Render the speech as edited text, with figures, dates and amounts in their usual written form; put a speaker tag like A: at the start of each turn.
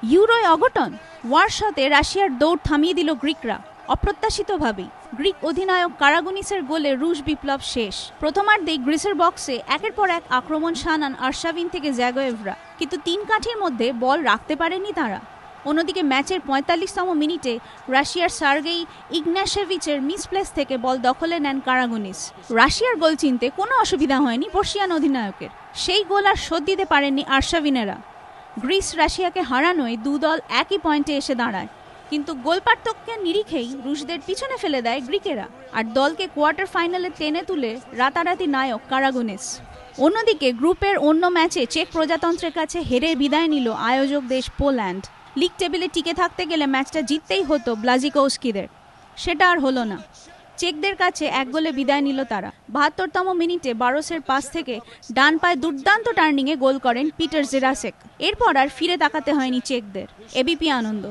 A: ইউরোয় অঘটন, ওয়ারশতে রাশিয়ার দৌড় থামিয়ে দিল গ্রিকরা অপ্রত্যাশিতভাবেই। গ্রিক অধিনায়ক কারাগুনিসের গোলে রুশ বিপ্লব শেষ। প্রথমার্ধেই গ্রিসের বক্সে একের পর এক আক্রমণ সানান আর্শাভিন থেকে জাগোয়েভরা, কিন্তু ৩ কাঠির মধ্যে বল রাখতে পারেনি তারা। অন্যদিকে ম্যাচের ৪৫তম মিনিটে রাশিয়ার সার্গেই ইগনাশেভিচের মিসপ্লেস থেকে বল দখলে নেন কারাগুনিস। রাশিয়ার গোল চিনতে কোনো অসুবিধা হয়নি বর্ষিয়ান অধিনায়কের। সেই গোল আর শোধ দিতে পারেননি আর্শাভিনেরা। গ্রিস রাশিয়াকে হারানোয় দু দল একই পয়েন্টে এসে দাঁড়ায়, কিন্তু গোল পার্থক্যের নিরিখেই রুশদের পিছনে ফেলে দেয় গ্রিকেরা, আর দলকে কোয়ার্টার ফাইনালে টেনে তুলে রাতারাতি নায়ক কারাগুনিস। অন্যদিকে গ্রুপের অন্য ম্যাচে চেক প্রজাতন্ত্রের কাছে হেরে বিদায় নিল আয়োজক দেশ পোল্যান্ড। লিগ টেবিলে টিকে থাকতে গেলে ম্যাচটা জিততেই হতো ব্লাজিকোস্কিদের, সেটা আর হলো না। চেকদের কাছে ১ গোলে বিদায় নিল তারা। ৭২তম মিনিটে বারোসের পাস থেকে ডান পায়ে দুর্দান্ত টার্নিংয়ে গোল করেন পিটার জেরাসেক। এরপর আর ফিরে তাকাতে হয়নি চেকদের। এবিপি আনন্দ।